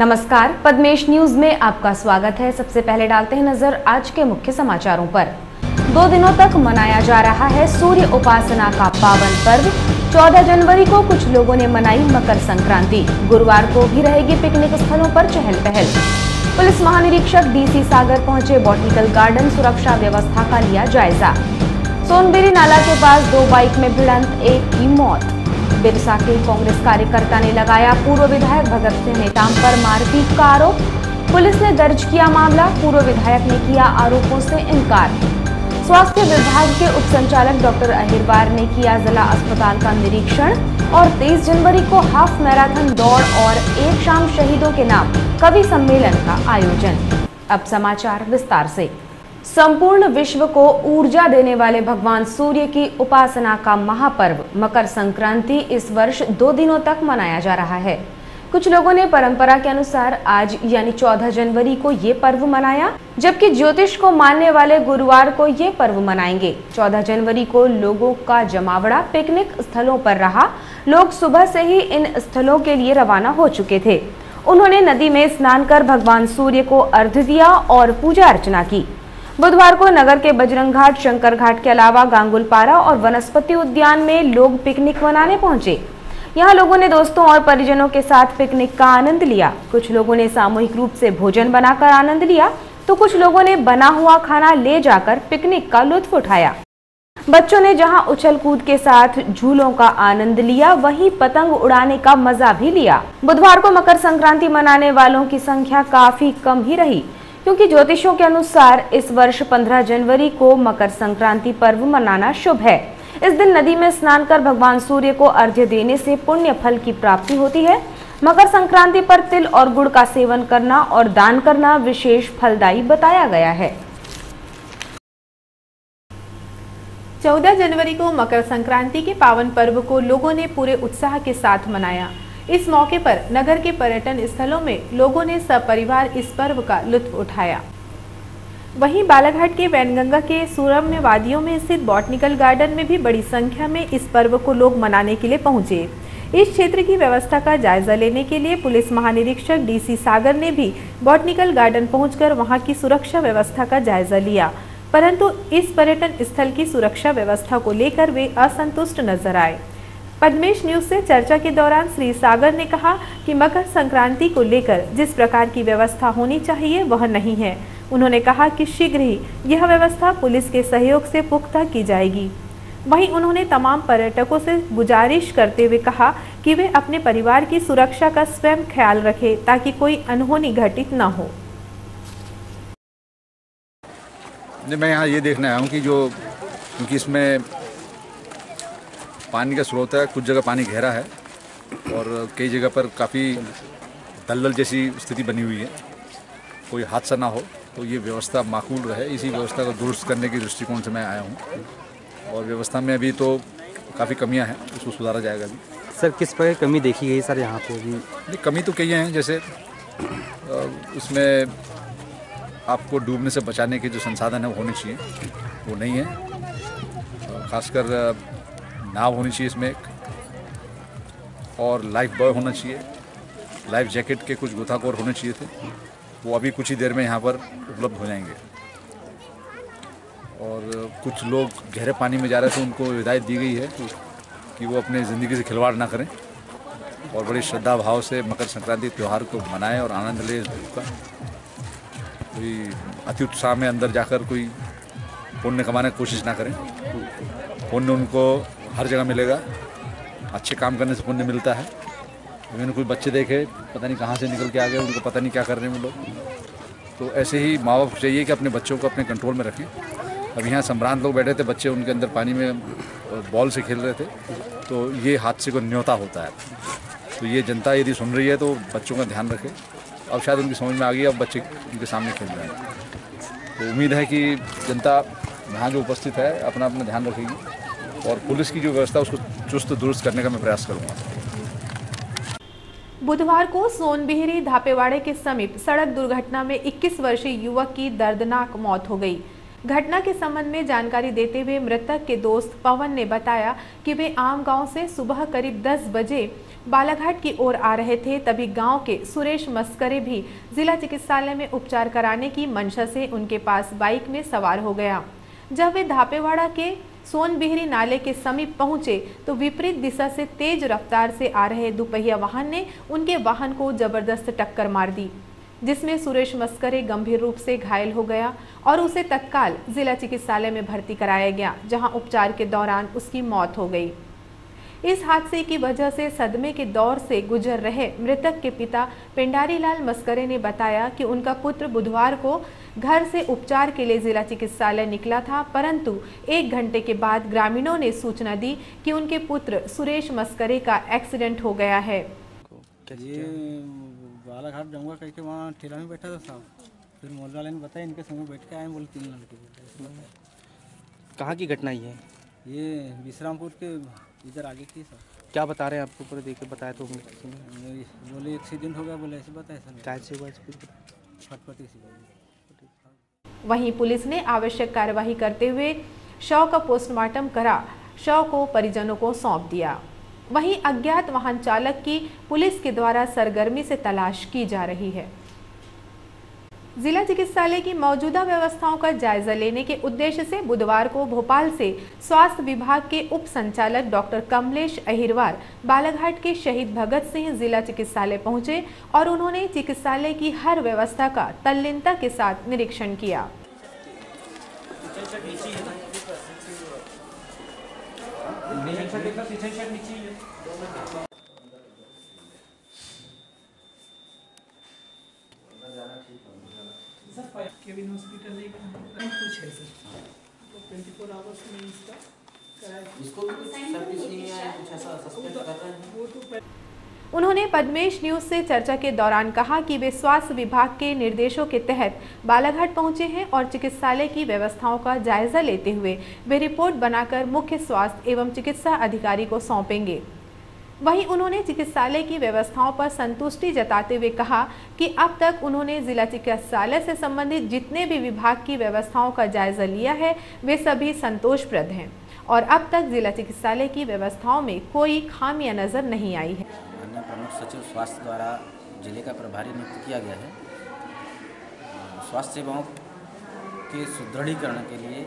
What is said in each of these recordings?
नमस्कार, पद्मेश न्यूज में आपका स्वागत है। सबसे पहले डालते हैं नजर आज के मुख्य समाचारों पर। 2 दिनों तक मनाया जा रहा है सूर्य उपासना का पावन पर्व। 14 जनवरी को कुछ लोगों ने मनाई मकर संक्रांति। गुरुवार को भी रहेगी पिकनिक स्थलों पर चहल पहल। पुलिस महानिरीक्षक डीसी सागर पहुंचे बॉटनिकल गार्डन, सुरक्षा व्यवस्था का लिया जायजा। सोनबेरी नाला के पास 2 बाइक में भिड़ंत, एक की मौत। बिरसा के कांग्रेस कार्यकर्ता ने लगाया पूर्व विधायक भगत सिंह नेताम पर मारपीट का आरोप। पुलिस ने दर्ज किया मामला। पूर्व विधायक ने किया आरोपों से इनकार। स्वास्थ्य विभाग के उप संचालक डॉक्टर अहिरवार ने किया जिला अस्पताल का निरीक्षण। और 23 जनवरी को हाफ मैराथन दौड़ और एक शाम शहीदों के नाम कवि सम्मेलन का आयोजन। अब समाचार विस्तार से। संपूर्ण विश्व को ऊर्जा देने वाले भगवान सूर्य की उपासना का महापर्व मकर संक्रांति इस वर्ष 2 दिनों तक मनाया जा रहा है। कुछ लोगों ने परंपरा के अनुसार आज यानी 14 जनवरी को ये पर्व मनाया, जबकि ज्योतिष को मानने वाले गुरुवार को ये पर्व मनाएंगे। 14 जनवरी को लोगों का जमावड़ा पिकनिक स्थलों पर रहा। लोग सुबह से ही इन स्थलों के लिए रवाना हो चुके थे। उन्होंने नदी में स्नान कर भगवान सूर्य को अर्घ्य दिया और पूजा अर्चना की। बुधवार को नगर के बजरंग घाट, शंकर घाट के अलावा गांगुलपारा और वनस्पति उद्यान में लोग पिकनिक मनाने पहुंचे। यहां लोगों ने दोस्तों और परिजनों के साथ पिकनिक का आनंद लिया। कुछ लोगों ने सामूहिक रूप से भोजन बनाकर आनंद लिया, तो कुछ लोगों ने बना हुआ खाना ले जाकर पिकनिक का लुत्फ उठाया। बच्चों ने जहां उछल कूद के साथ झूलों का आनंद लिया, वहीं पतंग उड़ाने का मजा भी लिया। बुधवार को मकर संक्रांति मनाने वालों की संख्या काफी कम ही रही, क्योंकि ज्योतिषों के अनुसार इस वर्ष 15 जनवरी को मकर संक्रांति पर्व मनाना शुभ है। इस दिन नदी में स्नान कर भगवान सूर्य को अर्घ्य देने से पुण्य फल की प्राप्ति होती है। मकर संक्रांति पर तिल और गुड़ का सेवन करना और दान करना विशेष फलदायी बताया गया है। 14 जनवरी को मकर संक्रांति के पावन पर्व को लोगों ने पूरे उत्साह के साथ मनाया। इस मौके पर नगर के पर्यटन स्थलों में लोगों ने सपरिवार इस पर्व का लुत्फ उठाया। वहीं बालाघाट के वैनगंगा के सुरम्य वादियों में स्थित बॉटनिकल गार्डन में भी बड़ी संख्या में इस पर्व को लोग मनाने के लिए पहुंचे। इस क्षेत्र की व्यवस्था का जायजा लेने के लिए पुलिस महानिरीक्षक डीसी सागर ने भी बॉटनिकल गार्डन पहुंचकर वहां की सुरक्षा व्यवस्था का जायजा लिया, परंतु इस पर्यटन स्थल की सुरक्षा व्यवस्था को लेकर वे असंतुष्ट नजर आए। पद्मेश न्यूज से चर्चा के दौरान श्री सागर ने कहा कि मकर संक्रांति को लेकर जिस प्रकार की व्यवस्था होनी चाहिए वह नहीं है। उन्होंने कहा कि शीघ्र ही यह व्यवस्था पुलिस के सहयोग से पुख्ता की जाएगी। वहीं उन्होंने तमाम पर्यटकों से गुजारिश करते हुए कहा कि वे अपने परिवार की सुरक्षा का स्वयं ख्याल रखें ताकि कोई अनहोनी घटित न हो। मैं यहाँ ये देखने आया हूँ कि क्योंकि इसमें पानी का स्रोत है, कुछ जगह पानी गहरा है और कई जगह पर काफ़ी दलदल जैसी स्थिति बनी हुई है। कोई हादसा ना हो तो ये व्यवस्था माकूल रहे, इसी व्यवस्था को दुरुस्त करने की दृष्टिकोण से मैं आया हूँ। और व्यवस्था में अभी तो काफ़ी कमियां हैं, उसको सुधारा जाएगा अभी। सर, किस प्रकार की कमी देखी गई सर यहाँ पे अभी? ये कमी तो कई हैं, जैसे उसमें आपको डूबने से बचाने के जो संसाधन है वो होने चाहिए, वो नहीं है। खासकर नाव होनी चाहिए इसमें एक, और लाइफ बॉय होना चाहिए। लाइफ जैकेट के कुछ गोताखोर होने चाहिए थे, वो अभी कुछ ही देर में यहाँ पर उपलब्ध हो जाएंगे। और कुछ लोग गहरे पानी में जा रहे थे, उनको हिदायत दी गई है कि वो अपने ज़िंदगी से खिलवाड़ ना करें और बड़ी श्रद्धा भाव से मकर संक्रांति त्यौहार को मनाएं और आनंद लें इस धूप का। कोई अति उत्साह में अंदर जाकर कोई पुण्य कमाने की कोशिश ना करें। पुण्य उनको हर जगह मिलेगा, अच्छे काम करने से पुण्य मिलता है। मैंने कोई बच्चे देखे पता नहीं कहाँ से निकल के आ गए, उनको पता नहीं क्या कर रहे हैं वो लोग। तो ऐसे ही माँ बाप को चाहिए कि अपने बच्चों को अपने कंट्रोल में रखें। अब यहाँ सम्रांत लोग बैठे थे, बच्चे उनके अंदर पानी में बॉल से खेल रहे थे, तो ये हादसे को न्योता होता है। तो ये जनता यदि सुन रही है तो बच्चों का ध्यान रखे। अब शायद उनकी समझ में आ गई, अब बच्चे उनके सामने खेल रहे हैं। तो उम्मीद है कि जनता यहाँ जो उपस्थित है अपना अपना ध्यान रखेगी और पुलिस की जो व्यवस्था उसको चुस्त दुरुस्त करने का मैं प्रयास करूँगा। बुधवार को सोनबिहरी धापेवाड़े के समीप सड़क दुर्घटना में 21 वर्षीय युवक की दर्दनाक मौत हो गई। घटना के संबंध में जानकारी देते हुए मृतक के दोस्त पवन ने बताया कि वे आम गांव से सुबह करीब 10 बजे बालाघाट की ओर आ रहे थे। तभी गांव के सुरेश मस्करे भी जिला चिकित्सालय में उपचार कराने की मंशा से उनके पास बाइक में सवार हो गया। जब वे धापेवाड़ा के सोनबिहरी नाले के समीप पहुंचे तो विपरीत दिशा से तेज रफ्तार से आ रहे दुपहिया वाहन ने उनके वाहन को जबरदस्त टक्कर मार दी, जिसमें सुरेश मस्करे गंभीर रूप से घायल हो गया और उसे तत्काल जिला चिकित्सालय में भर्ती कराया गया, जहां उपचार के दौरान उसकी मौत हो गई। इस हादसे की वजह से सदमे के दौर से गुजर रहे मृतक के पिता पेंडारी लाल मस्करे ने बताया कि उनका पुत्र बुधवार को घर से उपचार के लिए जिला चिकित्सालय निकला था, परंतु 1 घंटे के बाद ग्रामीणों ने सूचना दी कि उनके पुत्र सुरेश मस्करे का एक्सीडेंट हो गया है। ये बालाघाट जाऊंगा कह के वहाँ ठेला में बैठा था साहब, फिर मोहल्ले वाले ने बताया इनके संग बैठ के आए, बोले 3 लड़के। कहाँ की घटना ये है? ये विश्रामपुर के इधर आगे की सर। क्या बता रहे हैं आपको? पूरे देख के बताया तो होंगे। बोले एक्सीडेंट हो गया, बोले ऐसे बताया सर। कैसे हुआ? फटफटी से। वहीं पुलिस ने आवश्यक कार्यवाही करते हुए शव का पोस्टमार्टम करा, शव को परिजनों को सौंप दिया। वहीं अज्ञात वाहन चालक की पुलिस के द्वारा सरगर्मी से तलाश की जा रही है। जिला चिकित्सालय की मौजूदा व्यवस्थाओं का जायजा लेने के उद्देश्य से बुधवार को भोपाल से स्वास्थ्य विभाग के उप संचालक डॉक्टर कमलेश अहिरवार बालाघाट के शहीद भगत सिंह जिला चिकित्सालय पहुंचे और उन्होंने चिकित्सालय की हर व्यवस्था का तल्लीनता के साथ निरीक्षण किया। केविन हॉस्पिटल एक कुछ है सर, तो 24 आवर्स में इसका इसको सर्विस नहीं है, कुछ ऐसा सस्पेंड कर रहे हैं वो तो। उन्होंने पद्मेश न्यूज से चर्चा के दौरान कहा कि वे स्वास्थ्य विभाग के निर्देशों के तहत बालाघाट पहुंचे हैं और चिकित्सालय की व्यवस्थाओं का जायजा लेते हुए वे रिपोर्ट बनाकर मुख्य स्वास्थ्य एवं चिकित्सा अधिकारी को सौंपेंगे। वहीं उन्होंने चिकित्सालय की व्यवस्थाओं पर संतुष्टि जताते हुए कहा कि अब तक उन्होंने जिला चिकित्सालय से संबंधित जितने भी विभाग की व्यवस्थाओं का जायजा लिया है वे सभी संतोषप्रद हैं और अब तक जिला चिकित्सालय की व्यवस्थाओं में कोई खामियां नजर नहीं आई है। माननीय प्रमुख सचिव स्वास्थ्य द्वारा जिले का प्रभारी नियुक्त किया गया है। स्वास्थ्य सेवाओं के सुदृढ़ीकरण के लिए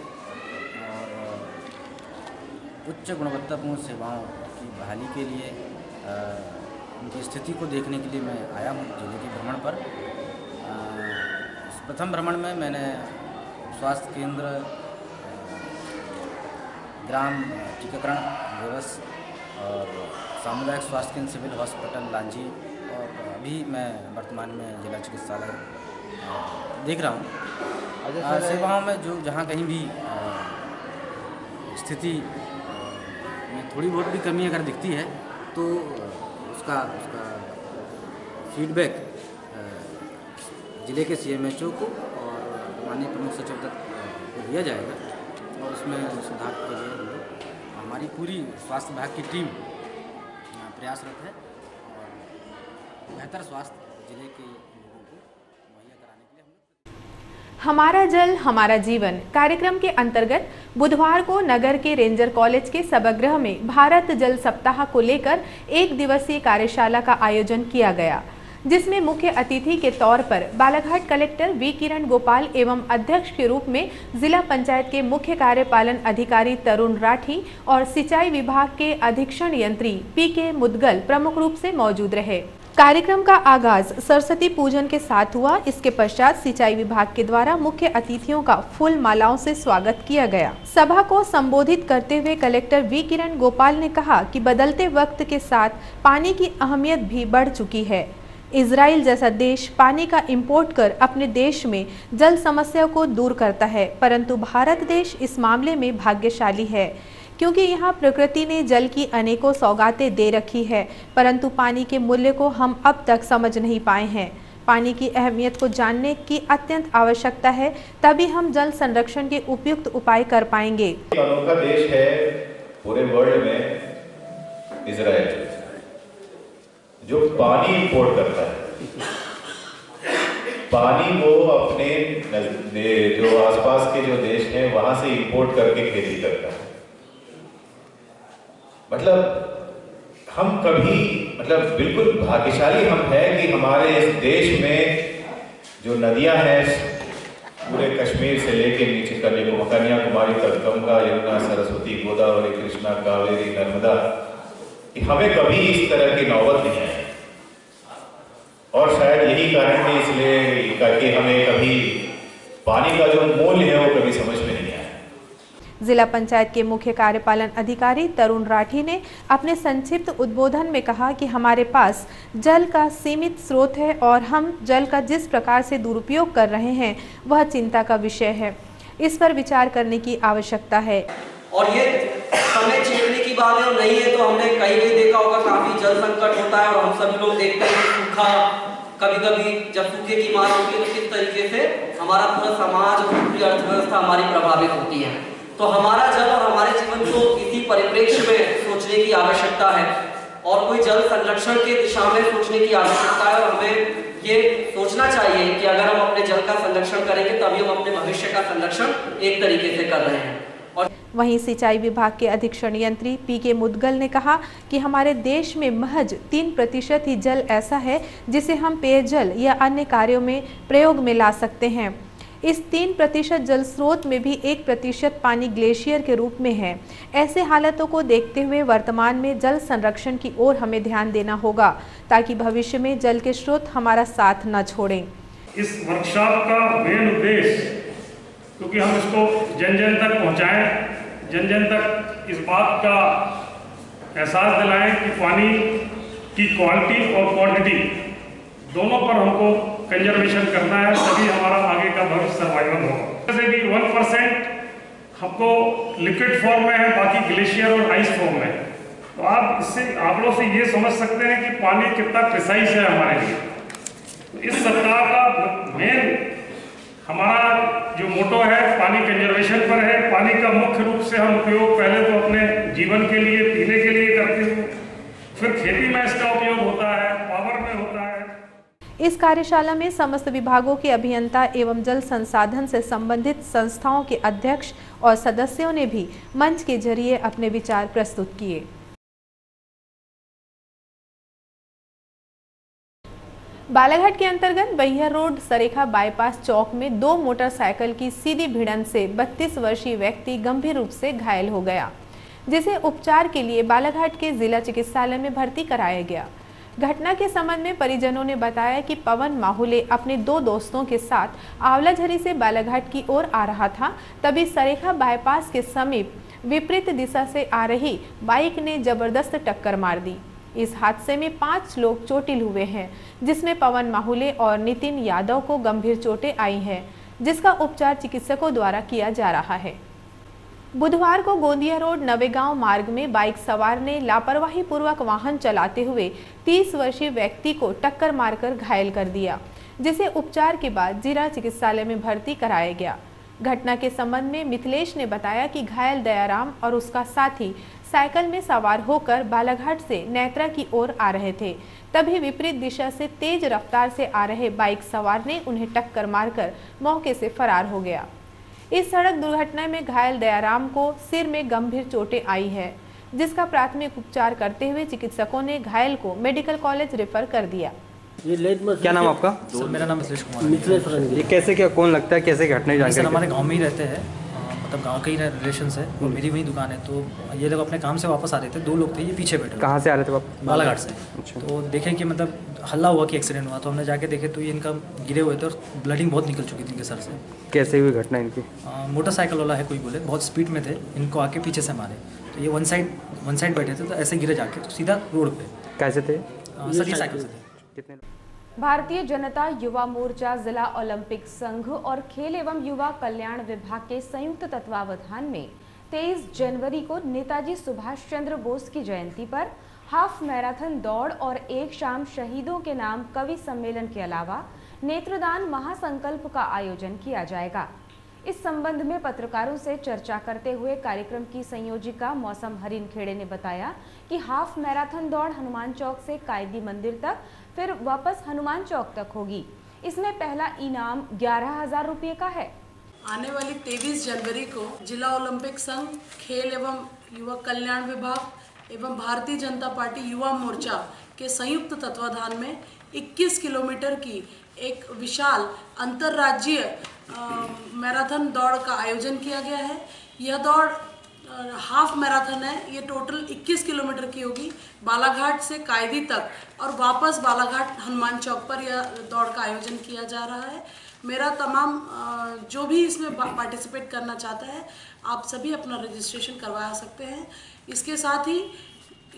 और उच्च गुणवत्तापूर्ण सेवाओं की बहाली के लिए उनकी स्थिति को देखने के लिए मैं आया हूँ जिले के भ्रमण पर। इस प्रथम भ्रमण में मैंने स्वास्थ्य केंद्र, ग्राम टीकाकरण दिवस और सामुदायिक स्वास्थ्य केंद्र, सिविल हॉस्पिटल लांजी और अभी मैं वर्तमान में जिला चिकित्सालय देख रहा हूँ। सेवाओं में जो जहाँ कहीं भी स्थिति में थोड़ी बहुत भी कमी अगर दिखती है तो उसका फीडबैक जिले के CMHO को और माननीय प्रमुख सचिव तक दिया जाएगा और उसमें सुधार के लिए हमारी पूरी स्वास्थ्य विभाग की टीम प्रयासरत है और बेहतर स्वास्थ्य जिले के लोगों को मुहैया कराने के लिए हमारा जल हमारा जीवन कार्यक्रम के अंतर्गत बुधवार को नगर के रेंजर कॉलेज के सभागृह में भारत जल सप्ताह को लेकर 1 दिवसीय कार्यशाला का आयोजन किया गया, जिसमें मुख्य अतिथि के तौर पर बालाघाट कलेक्टर वी किरण गोपाल एवं अध्यक्ष के रूप में जिला पंचायत के मुख्य कार्यपालन अधिकारी तरुण राठी और सिंचाई विभाग के अधीक्षण यंत्री PK मुदगल प्रमुख रूप से मौजूद रहे। कार्यक्रम का आगाज सरस्वती पूजन के साथ हुआ। इसके पश्चात सिंचाई विभाग के द्वारा मुख्य अतिथियों का फूल मालाओं से स्वागत किया गया। सभा को संबोधित करते हुए कलेक्टर वी किरण गोपाल ने कहा कि बदलते वक्त के साथ पानी की अहमियत भी बढ़ चुकी है। इजराइल जैसा देश पानी का इंपोर्ट कर अपने देश में जल समस्या को दूर करता है, परंतु भारत देश इस मामले में भाग्यशाली है क्योंकि यहाँ प्रकृति ने जल की अनेकों सौगातें दे रखी है, परंतु पानी के मूल्य को हम अब तक समझ नहीं पाए हैं। पानी की अहमियत को जानने की अत्यंत आवश्यकता है, तभी हम जल संरक्षण के उपयुक्त उपाय कर पाएंगे। अनोखा देश है पूरे वर्ल्ड में इजराइल, जो पानी इंपोर्ट करता है। पानी को अपने जो आसपास के जो देश हैं वहां से इंपोर्ट करके खेती करता है। मतलब हम कभी मतलब बिल्कुल भाग्यशाली हम हैं कि हमारे इस देश में जो नदियां हैं पूरे कश्मीर से लेके नीचे कन्याकुमारी तक, गंगा, यमुना, सरस्वती, गोदावरी, कृष्णा, कावेरी, नर्मदा, हमें कभी इस तरह की नौबत नहीं आई। और शायद यही कारण है इसलिए कि हमें कभी पानी का जो मूल्य है वो कभी समझ में नहीं आया। जिला पंचायत के मुख्य कार्यपालन अधिकारी तरुण राठी ने अपने संक्षिप्त उद्बोधन में कहा कि हमारे पास जल का सीमित स्रोत है और हम जल का जिस प्रकार से दुरुपयोग कर रहे हैं वह चिंता का विषय है। इस पर विचार करने की आवश्यकता है। और ये समय छेड़ने की बात है और नहीं है तो हमने कहीं कहीं देखा होगा काफी जल संकट होता है और हम सभी लोग देखते हैं सूखा, कभी कभी जब सूखे की मार होती है तो किस तरीके से हमारा पूरा समाज और पूरी अर्थव्यवस्था हमारी प्रभावित होती है। तो हमारा जल और हमारे जीवन को इसी परिप्रेक्ष्य में सोचने की आवश्यकता है और कोई जल संरक्षण के दिशा में सोचने की आवश्यकता है। और हमें ये सोचना चाहिए कि अगर हम अपने जल का संरक्षण करेंगे तभी हम अपने भविष्य का संरक्षण एक तरीके से कर रहे हैं। और वहीं सिंचाई विभाग के अधीक्षण यंत्री पी.के. मुदगल ने कहा कि हमारे देश में महज 3% ही जल ऐसा है जिसे हम पेयजल या अन्य कार्यों में प्रयोग में ला सकते हैं। इस 3% जल स्रोत में भी 1% पानी ग्लेशियर के रूप में है। ऐसे हालातों को देखते हुए वर्तमान में जल संरक्षण की ओर हमें ध्यान देना होगा ताकि भविष्य में जल के स्रोत हमारा साथ न छोड़ें। इस वर्कशॉप का मेन उद्देश्य, क्योंकि हम इसको जन जन तक पहुँचाएँ, जन जन तक इस बात का एहसास दिलाएं कि पानी की क्वालिटी और क्वांटिटी दोनों पर हमको कंजर्वेशन करना है, तभी हमारा आगे का भविष्य सर्वाइवल होगा। जैसे कि 1% हमको लिक्विड फॉर्म में है, बाकी ग्लेशियर और आइस फॉर्म में है। तो आप इससे आंकड़ों से ये समझ सकते हैं कि पानी कितना प्रिसाइज है हमारे लिए। तो इस सप्ताह का मेन हमारा जो मोटो है पानी कंजर्वेशन पर है। पानी का मुख्य रूप से हम उपयोग पहले तो अपने जीवन के लिए, पीने के लिए करते हैं, फिर खेती में इसका उपयोग होता है, पावर में होता है। इस कार्यशाला में समस्त विभागों के अभियंता एवं जल संसाधन से संबंधित संस्थाओं के अध्यक्ष और सदस्यों ने भी मंच के जरिए अपने विचार प्रस्तुत किए। बालाघाट के अंतर्गत बैहर रोड सरेखा बाईपास चौक में 2 मोटरसाइकिल की सीधी भिड़ंत से 32 वर्षीय व्यक्ति गंभीर रूप से घायल हो गया, जिसे उपचार के लिए बालाघाट के जिला चिकित्सालय में भर्ती कराया गया। घटना के संबंध में परिजनों ने बताया कि पवन माहुले अपने 2 दोस्तों के साथ आंवलाझरी से बालाघाट की ओर आ रहा था, तभी सरेखा बाईपास के समीप विपरीत दिशा से आ रही बाइक ने जबरदस्त टक्कर मार दी। इस हादसे में 5 लोग चोटिल हुए हैं, जिसमें पवन माहुले और नितिन यादव को गंभीर चोटें आई हैं, जिसका उपचार चिकित्सकों द्वारा किया जा रहा है। बुधवार को गोंदिया रोड नवेगांव मार्ग में बाइक सवार ने लापरवाही पूर्वक वाहन चलाते हुए 30 वर्षीय व्यक्ति को टक्कर मारकर घायल कर दिया, जिसे उपचार के बाद जिला चिकित्सालय में भर्ती कराया गया। घटना के संबंध में मिथिलेश ने बताया कि घायल दयाराम और उसका साथी साइकिल में सवार होकर बालाघाट से नेत्रा की ओर आ रहे थे, तभी विपरीत दिशा से तेज रफ्तार से आ रहे बाइक सवार ने उन्हें टक्कर मारकर मौके से फरार हो गया। इस सड़क दुर्घटना में घायल दयाराम को सिर में गंभीर चोटें आई है, जिसका प्राथमिक उपचार करते हुए चिकित्सकों ने घायल को मेडिकल कॉलेज रेफर कर दिया। क्या नाम आपका? सर मेरा नाम मिथिलेश कुमार है। ये कैसे क्या कौन लगता है, कैसे घटना की जानकारी? सर हमारे गांव में ही रहते हैं, मतलब गांव के ही रिलेशन है और मेरी वही दुकान है। तो ये लोग अपने काम से वापस आ रहे थे, 2 लोग थे, ये पीछे बैठे। कहाँ से आ रहे थे आप? बालाघाट से। अच्छा। तो देखें कि मतलब हल्ला हुआ कि एक्सीडेंट हुआ, तो हमने जाके देखे तो ये इनका गिरे हुए थे और ब्लडिंग बहुत निकल चुकी थी इनके सर से। कैसे हुई घटना इनकी? मोटरसाइकिल वाला है कोई बोले, बहुत स्पीड में थे, इनको आके पीछे से मारे। तो ये वन साइड बैठे थे, तो ऐसे गिरे जाके तो सीधा रोड पे। कैसे थे? सर ये साइकिल से थे। कितने? भारतीय जनता युवा मोर्चा जिला ओलंपिक संघ और खेल एवं युवा कल्याण विभाग के संयुक्त तत्वावधान में 23 जनवरी को नेताजी सुभाष चंद्र बोस की जयंती पर हाफ मैराथन दौड़ और एक शाम शहीदों के नाम कवि सम्मेलन के अलावा नेत्रदान महासंकल्प का आयोजन किया जाएगा। इस संबंध में पत्रकारों से चर्चा करते हुए कार्यक्रम की संयोजिका मौसम हरिन खेड़े ने बताया कि हाफ मैराथन दौड़ हनुमान चौक से कायदी मंदिर तक, फिर वापस हनुमान चौक तक होगी। इसमें पहला इनाम 11,000 रुपये का है। आने वाली 23 जनवरी को जिला ओलंपिक संघ, खेल एवं युवा कल्याण विभाग एवं भारतीय जनता पार्टी युवा मोर्चा के संयुक्त तत्वाधान में 21 किलोमीटर की एक विशाल अंतर्राज्यीय मैराथन दौड़ का आयोजन किया गया है। यह दौड़ हाफ मैराथन है। ये टोटल 21 किलोमीटर की होगी। बालाघाट से कायदी तक और वापस बालाघाट हनुमान चौक पर यह दौड़ का आयोजन किया जा रहा है। मेरा तमाम जो भी इसमें पार्टिसिपेट करना चाहता है, आप सभी अपना रजिस्ट्रेशन करवा सकते हैं। इसके साथ ही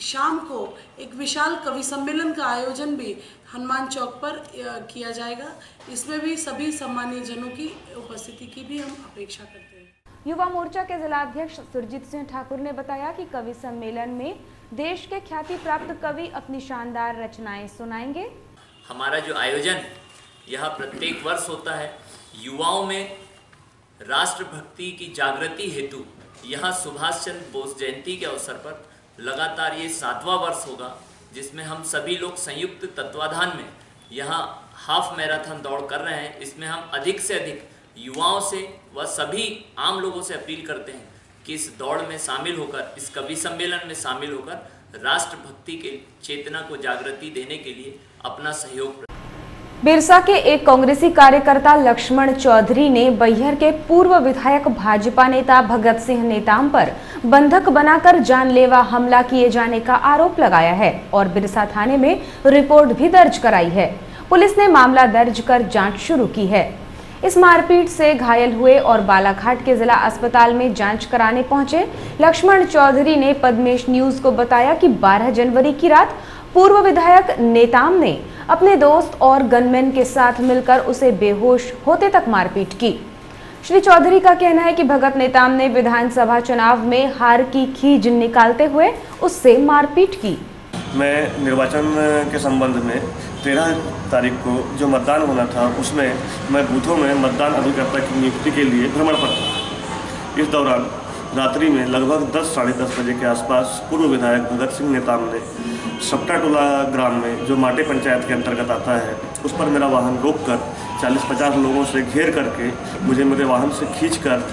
शाम को एक विशाल कवि सम्मेलन का आयोजन भी हनुमान चौक पर किया जाएगा। इसमें भी सभी सम्मानीय जनों की उपस्थिति की भी हम अपेक्षा करते हैं। युवा मोर्चा के जिलाध्यक्ष सुरजीत सिंह ठाकुर ने बताया कि कवि सम्मेलन में देश के ख्याति प्राप्त कवि अपनी शानदार रचनाएं सुनाएंगे। हमारा जो आयोजन यह प्रत्येक वर्ष होता है, युवाओं में राष्ट्रभक्ति की जागृति हेतु यहाँ सुभाष चंद्र बोस जयंती के अवसर पर लगातार ये 7वां वर्ष होगा, जिसमें हम सभी लोग संयुक्त तत्वाधान में यहाँ हाफ मैराथन दौड़ कर रहे हैं। इसमें हम अधिक से अधिक युवाओं से व सभी आम लोगों से अपील करते हैं कि इस दौड़ में शामिल होकर, इस कवि सम्मेलन में शामिल होकर राष्ट्रभक्ति के चेतना को जागृति देने के लिए अपना सहयोग। बिरसा के एक कांग्रेसी कार्यकर्ता लक्ष्मण चौधरी ने बैहर के पूर्व विधायक भाजपा नेता भगत सिंह नेताम पर बंधक बनाकर जानलेवा हमला किए जाने का आरोप लगाया है और बिरसा थाने में रिपोर्ट भी दर्ज कराई है। पुलिस ने मामला दर्ज कर जांच शुरू की है। इस मारपीट से घायल हुए और बालाघाट के जिला अस्पताल में जांच कराने पहुंचे लक्ष्मण चौधरी ने पद्मेश न्यूज को बताया कि 12 जनवरी की रात पूर्व विधायक नेताम ने अपने दोस्त और गनमैन के साथ मिलकर उसे बेहोश होते तक मारपीट की। श्री चौधरी का कहना है कि भगत नेताम ने विधानसभा चुनाव में हार की खीज निकालते हुए उससे मारपीट की। मैं निर्वाचन के संबंध में 13 तारीख को जो मतदान होना था, उसमें मैं बूथों में मतदान अभिकर्ता की नियुक्ति के लिए भ्रमण पर था। इस दौरान रात्रि में लगभग 10 साढ़े 10 बजे के आसपास पूर्व विधायक भगत सिंह नेताम ने सप्टा टोला ग्राम में जो माटे पंचायत के अंतर्गत आता है, उस पर मेरा वाहन रोककर 40-50 लोगों से घेर करके मुझे मेरे वाहन से खींचकर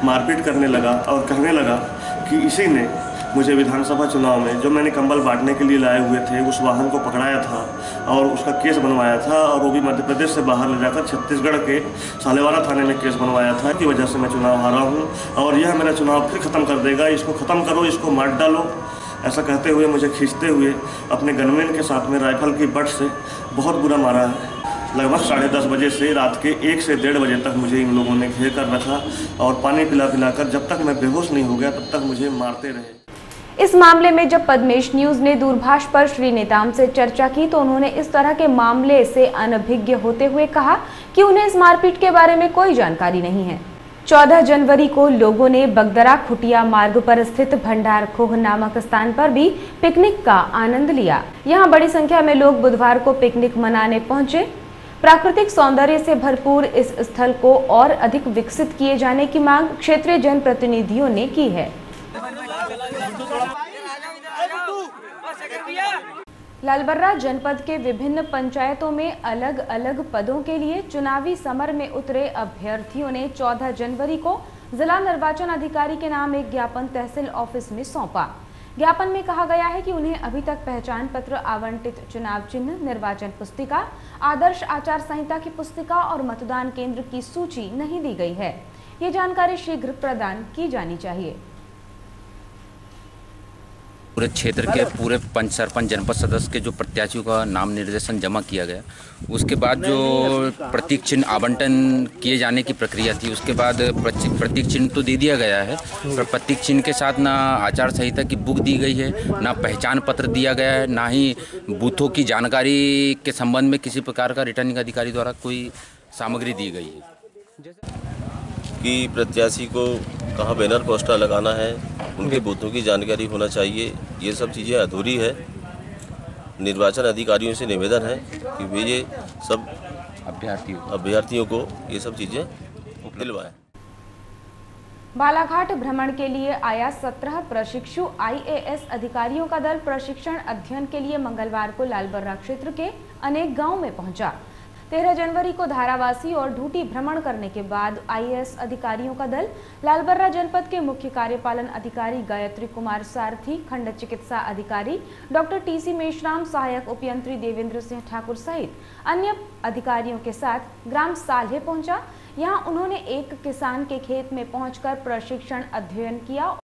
मारपीट करने लगा और कहने लगा कि इसी ने मुझे विधानसभा चुनाव में जो मैंने कंबल बांटने के लिए लाए हुए थे, उस वाहन को पकड़ाया था और उसका केस बनवाया था, और वो भी मध्य प्रदेश से बाहर ले जाकर छत्तीसगढ़ के सालेवाला थाने में केस बनवाया था। की वजह से मैं चुनाव हारा हूँ और यह मेरा चुनाव फिर ख़त्म कर देगा, इसको ख़त्म करो, इसको मार डालो, ऐसा कहते हुए मुझे खींचते हुए अपने गनमैन के साथ में राइफल की बट से बहुत बुरा मारा है। लगभग 10:30 बजे से रात के 1 से 1:30 बजे तक मुझे इन लोगों ने घेर कर रखा और पानी पिलाकर जब तक मैं बेहोश नहीं हो गया तब तक मुझे मारते रहे। इस मामले में जब पद्मेश न्यूज ने दूरभाष पर श्री नेताम से चर्चा की तो उन्होंने इस तरह के मामले से अनभिज्ञ होते हुए कहा कि उन्हें इस मारपीट के बारे में कोई जानकारी नहीं है। 14 जनवरी को लोगों ने बगदरा खुटिया मार्ग पर स्थित भंडार खोह नामक स्थान पर भी पिकनिक का आनंद लिया। यहाँ बड़ी संख्या में लोग बुधवार को पिकनिक मनाने पहुंचे। प्राकृतिक सौंदर्य से भरपूर इस स्थल को और अधिक विकसित किए जाने की मांग क्षेत्रीय जनप्रतिनिधियों ने की है। लालबर्रा जनपद के विभिन्न पंचायतों में अलग अलग पदों के लिए चुनावी समर में उतरे अभ्यर्थियों ने 14 जनवरी को जिला निर्वाचन अधिकारी के नाम एक ज्ञापन तहसील ऑफिस में सौंपा। ज्ञापन में कहा गया है कि उन्हें अभी तक पहचान पत्र आवंटित, चुनाव चिन्ह, निर्वाचन पुस्तिका, आदर्श आचार संहिता की पुस्तिका और मतदान केंद्र की सूची नहीं दी गई है। ये जानकारी शीघ्र प्रदान की जानी चाहिए। पूरे क्षेत्र के पूरे पंच, सरपंच, जनपद सदस्य के जो प्रत्याशियों का नाम निर्देशन जमा किया गया, उसके बाद जो प्रतीक चिन्ह आवंटन किए जाने की प्रक्रिया थी, उसके बाद प्रतीक चिन्ह तो दे दिया गया है, पर प्रतीक चिन्ह के साथ ना आचार संहिता की बुक दी गई है, ना पहचान पत्र दिया गया है, ना ही बूथों की जानकारी के संबंध में किसी प्रकार का रिटर्निंग अधिकारी द्वारा कोई सामग्री दी गई है। कि प्रत्याशी को कहाँ बैनर पोस्टर लगाना है, उनके बूथों की जानकारी होना चाहिए, ये सब चीज़ें अधूरी है। निर्वाचन अधिकारियों से निवेदन है कि वे ये सब अभ्यर्थियों को ये सब चीज़ें दिलवाएं। बालाघाट भ्रमण के लिए आया 17 प्रशिक्षु IAS अधिकारियों का दल प्रशिक्षण अध्ययन के लिए मंगलवार को लालबर्रा क्षेत्र के अनेक गांवों में पहुंचा। 13 जनवरी को धारावासी और ढूटी भ्रमण करने के बाद आईएएस अधिकारियों का दल लालबर्रा जनपद के मुख्य कार्यपालन अधिकारी गायत्री कुमार सारथी, खंड चिकित्सा अधिकारी डॉक्टर टीसी मेश्राम, सहायक उपयंत्री देवेंद्र सिंह ठाकुर सहित अन्य अधिकारियों के साथ ग्राम साल्हे पहुंचा। यहां उन्होंने एक किसान के खेत में पहुंचकर प्रशिक्षण अध्ययन किया।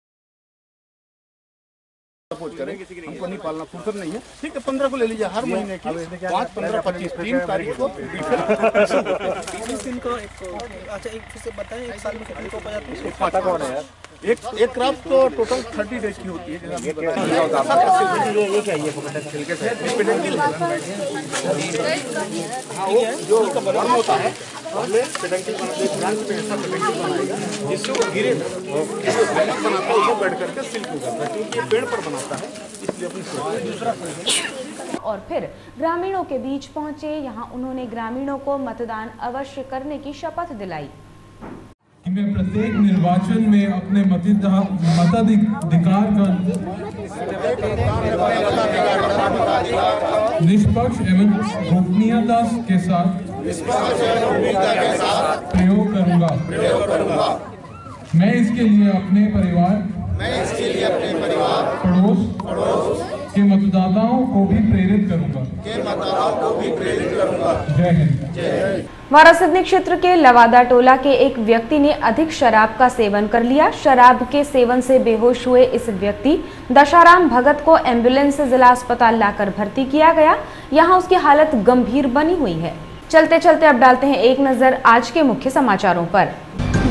सपोर्ट करें, हमको नहीं पालना, फुर्सत नहीं है, ठीक है 15 को ले लीजिए, हर महीने की 5, 15, 25 3 तारीख को अच्छा एक फिर से बताएं, एक साल में कितनी कोप आ जाती है? 5 कौन है यार, एक क्रॉप तो टोटल 30 डेज की होती है। ये क्या जो वर्म होता है पहले पेडंकल बनाते हैं, जिससे वो गिरे बनाता है, उसको बैठ करके सिल्क हो जाता है, क्योंकि ये पेड़ पर बनाता है, इसलिए अपनी दूसरा। और फिर ग्रामीणों के बीच पहुंचे। यहाँ उन्होंने ग्रामीणों को मतदान अवश्य करने की शपथ दिलाई। मैं प्रत्येक निर्वाचन में अपने मताधिकार का निष्पक्ष एवं गोपनीयता के साथ प्रयोग करूंगा। मैं इसके लिए अपने परिवार पड़ोस के मतदाताओं को भी प्रेरित करूंगा। जय हिंद। वारासिवनी क्षेत्र के लवादा टोला के एक व्यक्ति ने अधिक शराब का सेवन कर लिया। शराब के सेवन से बेहोश हुए इस व्यक्ति दशाराम भगत को एम्बुलेंस से जिला अस्पताल लाकर भर्ती किया गया। यहां उसकी हालत गंभीर बनी हुई है। चलते चलते अब डालते हैं एक नजर आज के मुख्य समाचारों पर।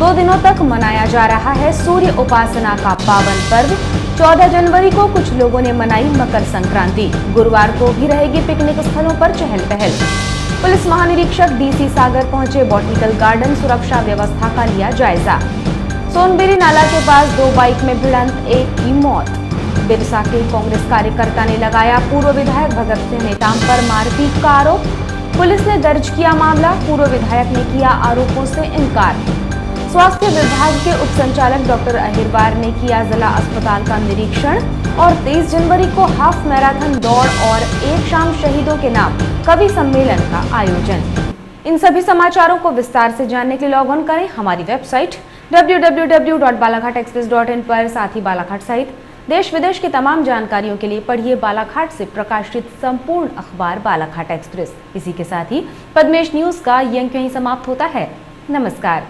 2 दिनों तक मनाया जा रहा है सूर्य उपासना का पावन पर्व। 14 जनवरी को कुछ लोगों ने मनाई मकर संक्रांति। गुरुवार को भी रहेगी पिकनिक स्थलों पर चहल पहल। पुलिस महानिरीक्षक डीसी सागर पहुंचे बॉटनिकल गार्डन, सुरक्षा व्यवस्था का लिया जायजा। सोनबेरी नाला के पास 2 बाइक में भिड़ंत, एक की मौत। बिरसा के कांग्रेस कार्यकर्ता ने लगाया पूर्व विधायक भगत सिंह नेताम पर मारपीट का आरोप। पुलिस ने दर्ज किया मामला। पूर्व विधायक ने किया आरोपों से इनकार। स्वास्थ्य विभाग के उप संचालक डॉक्टर अहिरवार ने किया जिला अस्पताल का निरीक्षण। और 23 जनवरी को हाफ मैराथन दौड़ और एक शाम शहीदों के नाम कवि सम्मेलन का आयोजन। इन सभी समाचारों को विस्तार से जानने के लिए लॉग ऑन करें हमारी वेबसाइट www.balaghatexpress.in पर। साथ ही बालाघाट सहित देश विदेश की तमाम जानकारियों के लिए पढ़िए बालाघाट से प्रकाशित संपूर्ण अखबार बालाघाट एक्सप्रेस। इसी के साथ ही पद्मेश न्यूज का ये अंक यहीं समाप्त होता है। नमस्कार।